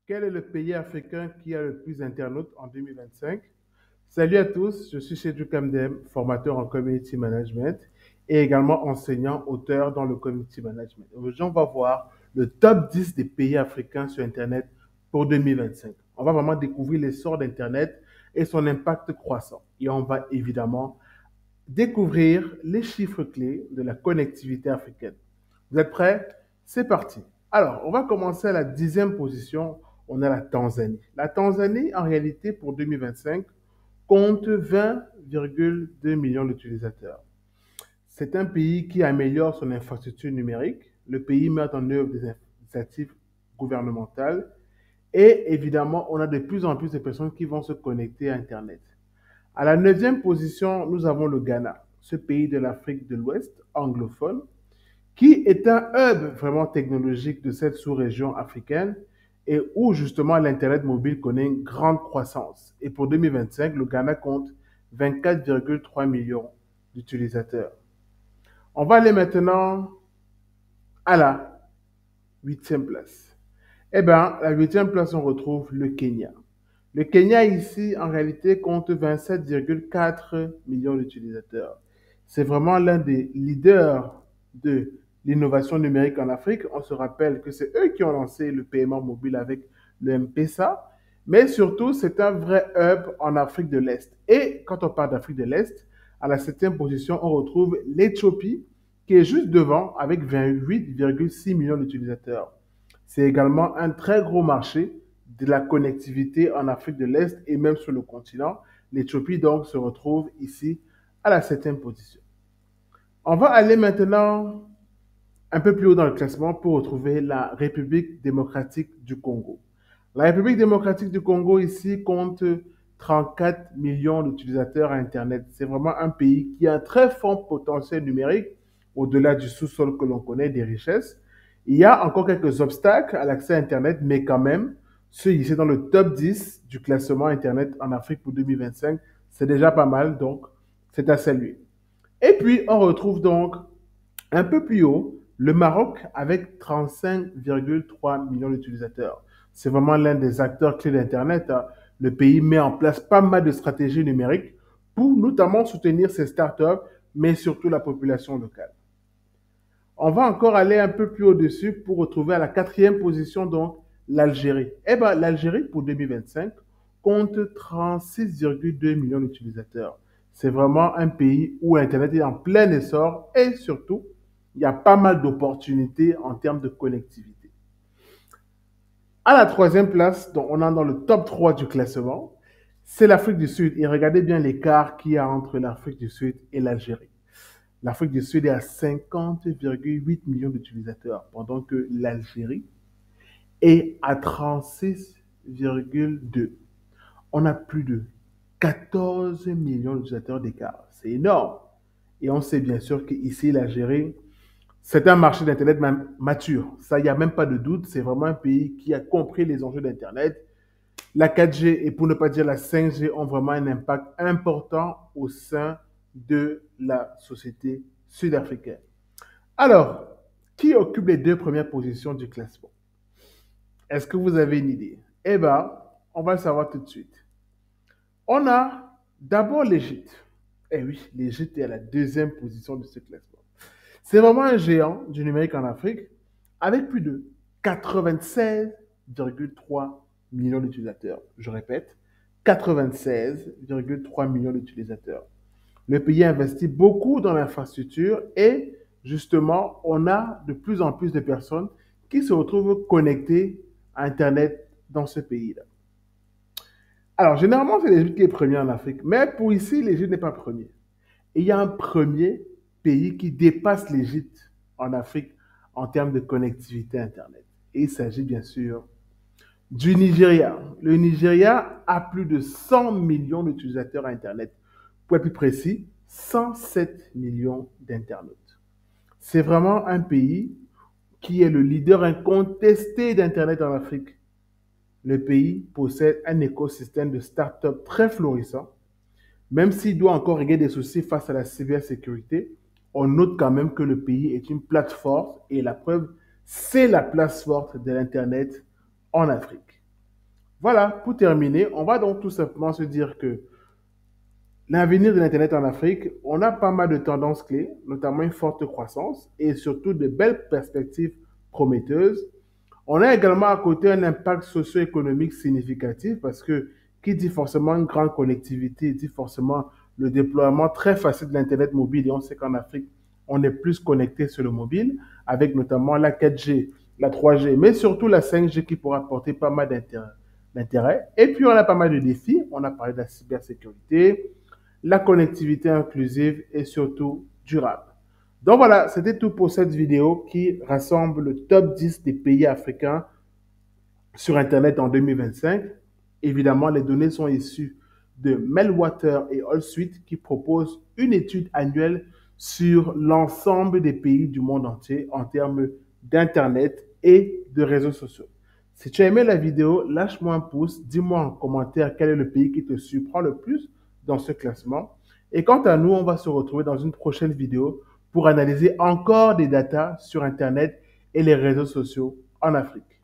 Quel est le pays africain qui a le plus d'internautes en 2025? Salut à tous, je suis Cédric Kamdem, formateur en community management et également enseignant, auteur dans le community management. Aujourd'hui, on va voir le top 10 des pays africains sur Internet pour 2025. On va vraiment découvrir l'essor d'Internet et son impact croissant. Et on va évidemment découvrir les chiffres clés de la connectivité africaine. Vous êtes prêts? C'est parti. Alors, on va commencer à la 10e position. On a la Tanzanie. La Tanzanie, en réalité, pour 2025, compte 20,2 millions d'utilisateurs. C'est un pays qui améliore son infrastructure numérique. Le pays met en œuvre des initiatives gouvernementales et évidemment, on a de plus en plus de personnes qui vont se connecter à Internet. À la 9e position, nous avons le Ghana, ce pays de l'Afrique de l'Ouest anglophone, qui est un hub vraiment technologique de cette sous-région africaine et où justement l'Internet mobile connaît une grande croissance. Et pour 2025, le Ghana compte 24,3 millions d'utilisateurs. On va aller maintenant à la 8e place. Eh bien, la 8e place, on retrouve le Kenya. Le Kenya ici, en réalité, compte 27,4 millions d'utilisateurs. C'est vraiment l'un des leaders de l'innovation numérique en Afrique. On se rappelle que c'est eux qui ont lancé le paiement mobile avec le M-Pesa, mais surtout, c'est un vrai hub en Afrique de l'Est. Et quand on parle d'Afrique de l'Est, à la 7e position, on retrouve l'Éthiopie, qui est juste devant avec 28,6 millions d'utilisateurs. C'est également un très gros marché de la connectivité en Afrique de l'Est et même sur le continent. L'Éthiopie donc se retrouve ici à la 7e position. On va aller maintenant un peu plus haut dans le classement pour retrouver la République démocratique du Congo. La République démocratique du Congo ici compte 34 millions d'utilisateurs à Internet. C'est vraiment un pays qui a un très fort potentiel numérique au-delà du sous-sol que l'on connaît, des richesses. Il y a encore quelques obstacles à l'accès à Internet, mais quand même, ceux ici dans le top 10 du classement Internet en Afrique pour 2025, c'est déjà pas mal, donc c'est à saluer. Et puis, on retrouve donc un peu plus haut le Maroc avec 35,3 millions d'utilisateurs. C'est vraiment l'un des acteurs clés d'Internet. Le pays met en place pas mal de stratégies numériques pour notamment soutenir ses startups, mais surtout la population locale. On va encore aller un peu plus au-dessus pour retrouver à la 4e position donc l'Algérie. Eh bien, l'Algérie pour 2025 compte 36,2 millions d'utilisateurs. C'est vraiment un pays où Internet est en plein essor et surtout, il y a pas mal d'opportunités en termes de connectivité. À la 3e place, donc on est dans le top 3 du classement, c'est l'Afrique du Sud. Et regardez bien l'écart qu'il y a entre l'Afrique du Sud et l'Algérie. L'Afrique du Sud est à 50,8 millions d'utilisateurs, pendant que l'Algérie est à 36,2. On a plus de 14 millions d'utilisateurs d'écart. C'est énorme. Et on sait bien sûr qu'ici, l'Algérie, c'est un marché d'Internet mature. Ça, il n'y a même pas de doute. C'est vraiment un pays qui a compris les enjeux d'Internet. La 4G et pour ne pas dire la 5G ont vraiment un impact important au sein de la société sud-africaine. Alors, qui occupe les 2 premières positions du classement? Est-ce que vous avez une idée? Eh bien, on va le savoir tout de suite. On a d'abord l'Égypte. Eh oui, l'Égypte est à la 2e position de ce classement. C'est vraiment un géant du numérique en Afrique avec plus de 96,3 millions d'utilisateurs. Je répète, 96,3 millions d'utilisateurs. Le pays investit beaucoup dans l'infrastructure et justement, on a de plus en plus de personnes qui se retrouvent connectées à Internet dans ce pays-là. Alors, généralement, c'est l'Égypte qui est premier en Afrique, mais pour ici, l'Égypte n'est pas premier. Et il y a un premier pays qui dépasse l'Égypte en Afrique en termes de connectivité Internet. Et il s'agit bien sûr du Nigeria. Le Nigeria a plus de 100 millions d'utilisateurs à Internet. Pour être plus précis, 107 millions d'internautes. C'est vraiment un pays qui est le leader incontesté d'Internet en Afrique. Le pays possède un écosystème de start-up très florissant. Même s'il doit encore régler des soucis face à la cybersécurité, on note quand même que le pays est une plateforme et la preuve, c'est la place forte de l'Internet en Afrique. Voilà, pour terminer, on va donc tout simplement se dire que l'avenir de l'Internet en Afrique, on a pas mal de tendances clés, notamment une forte croissance et surtout de belles perspectives prometteuses. On a également à côté un impact socio-économique significatif parce que qui dit forcément une grande connectivité dit forcément le déploiement très facile de l'Internet mobile. Et on sait qu'en Afrique, on est plus connecté sur le mobile avec notamment la 4G, la 3G, mais surtout la 5G qui pourra apporter pas mal d'intérêt. Et puis, on a pas mal de défis. On a parlé de la cybersécurité, la connectivité inclusive et surtout durable. Donc voilà, c'était tout pour cette vidéo qui rassemble le top 10 des pays africains sur Internet en 2025. Évidemment, les données sont issues de Meltwater et AllSuite qui proposent une étude annuelle sur l'ensemble des pays du monde entier en termes d'Internet et de réseaux sociaux. Si tu as aimé la vidéo, lâche-moi un pouce, dis-moi en commentaire quel est le pays qui te surprend le plus dans ce classement. Et quant à nous, on va se retrouver dans une prochaine vidéo pour analyser encore des datas sur Internet et les réseaux sociaux en Afrique.